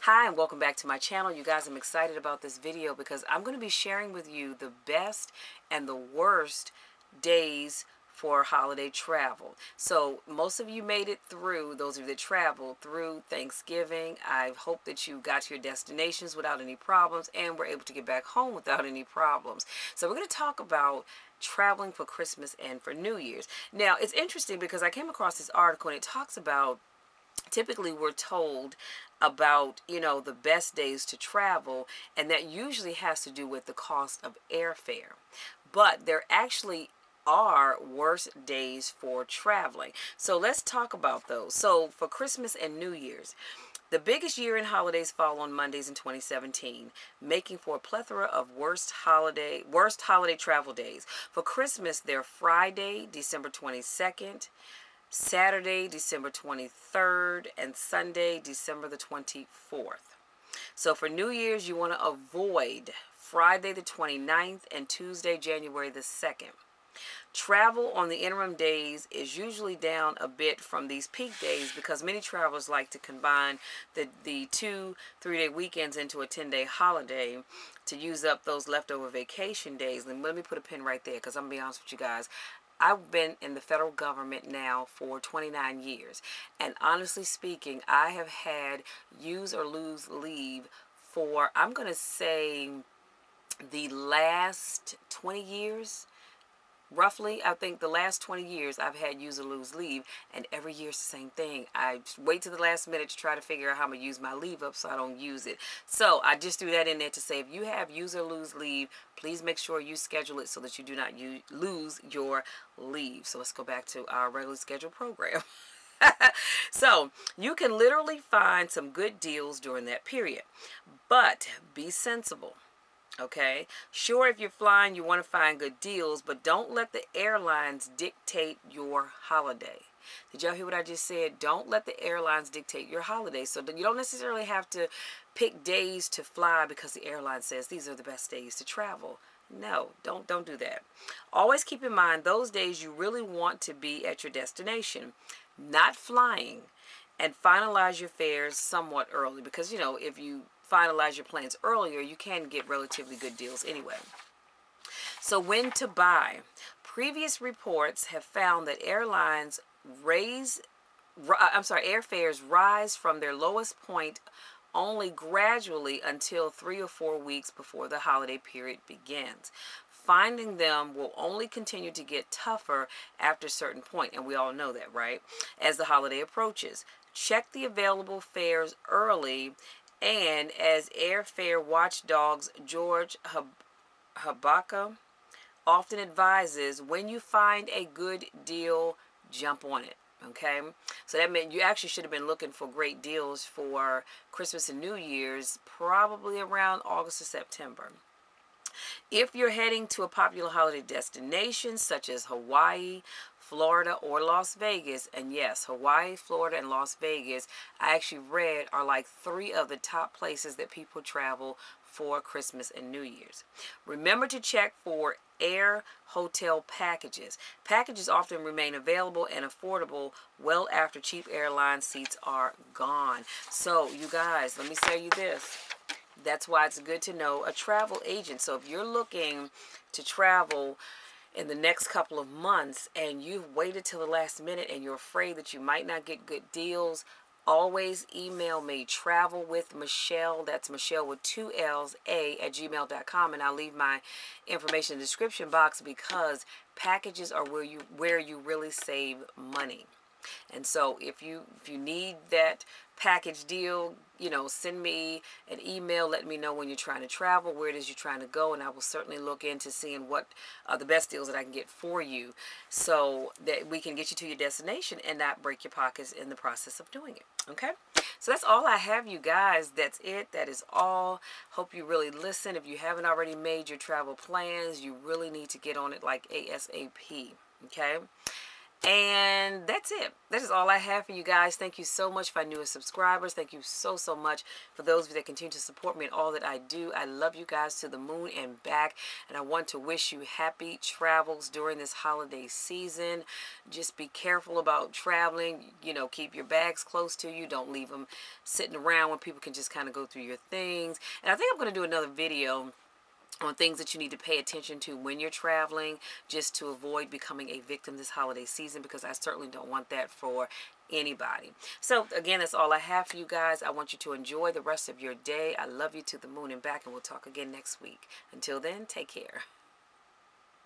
Hi and welcome back to my channel. You guys, I'm excited about this video because I'm going to be sharing with you the best and the worst days for holiday travel. So most of you made it through, those of you that traveled through Thanksgiving. I hope that you got to your destinations without any problems and were able to get back home without any problems. So we're going to talk about traveling for Christmas and for New Year's. Now, it's interesting because I came across this article and it talks about, typically we're told about the best days to travel, and that usually has to do with the cost of airfare, but there actually are worse days for traveling. So let's talk about those. So for Christmas and New Year's, the biggest year-end holidays fall on Mondays in 2017, making for a plethora of worst holiday travel days. For Christmas, they're Friday, December 22nd, Saturday, December 23rd, and Sunday, December the 24th. So for New Year's, you want to avoid Friday the 29th and Tuesday, January the 2nd. Travel on the interim days is usually down a bit from these peak days because many travelers like to combine the 2-3 day weekends into a 10-day holiday to use up those leftover vacation days. And let me put a pin right there because I'm going to be honest with you guys. I've been in the federal government now for 29 years. And honestly speaking, I have had use or lose leave for, I'm going to say, the last 20 years. Roughly, I think the last 20 years I've had use or lose leave, and every year it's the same thing. I wait to the last minute to try to figure out how I'm going to use my leave up so I don't use it. So I just threw that in there to say if you have use or lose leave, please make sure you schedule it so that you do not lose your leave. So let's go back to our regularly scheduled program. So you can literally find some good deals during that period, but be sensible. Okay, sure, if you're flying, you want to find good deals, but don't let the airlines dictate your holiday. Did y'all hear what I just said? Don't let the airlines dictate your holiday. So you don't necessarily have to pick days to fly because the airline says these are the best days to travel. No, don't do that. Always keep in mind those days you really want to be at your destination, not flying, and finalize your fares somewhat early because if you finalize your plans earlier, you can get relatively good deals anyway. So when to buy? Previous reports have found that airfares rise from their lowest point only gradually until 3 or 4 weeks before the holiday period begins. Finding them will only continue to get tougher after a certain point, and we all know that, right? As the holiday approaches. Check the available fares early, and as airfare watchdogs George Habaka often advises, when you find a good deal, jump on it. Okay, so that meant you actually should have been looking for great deals for Christmas and New Year's probably around August or September. If you're heading to a popular holiday destination such as Hawaii, Florida, or Las Vegas, and yes, Hawaii, Florida, and Las Vegas, I actually read are like 3 of the top places that people travel for Christmas and New Year's. Remember to check for air hotel packages. Packages often remain available and affordable well after cheap airline seats are gone. So you guys, let me tell you this. That's why it's good to know a travel agent. So if you're looking to travel in the next couple of months and you've waited till the last minute and you're afraid that you might not get good deals, always email me, travelwithmichelle, that's Michelle with 2 L's, @gmail.com, and I'll leave my information in the description box because packages are where you really save money. And so if you need that package deal, send me an email. Let me know when you're trying to travel, where it is you're trying to go, and I will certainly look into seeing what are the best deals that I can get for you so that we can get you to your destination and not break your pockets in the process of doing it. Okay? So that's all I have, you guys. That's it. That is all. Hope you really listen. If you haven't already made your travel plans, you really need to get on it like ASAP. Okay? And that's it. That is all I have for you guys. Thank you so much for my newest subscribers. Thank you so, so much for those of you that continue to support me in all that I do. I love you guys to the moon and back. And I want to wish you happy travels during this holiday season. Just be careful about traveling. You know, keep your bags close to you. Don't leave them sitting around when people can just kind of go through your things. And I think I'm going to do another video on things that you need to pay attention to when you're traveling, just to avoid becoming a victim this holiday season, because I certainly don't want that for anybody. So again, that's all I have for you guys. I want you to enjoy the rest of your day. I love you to the moon and back, and we'll talk again next week. Until then, take care.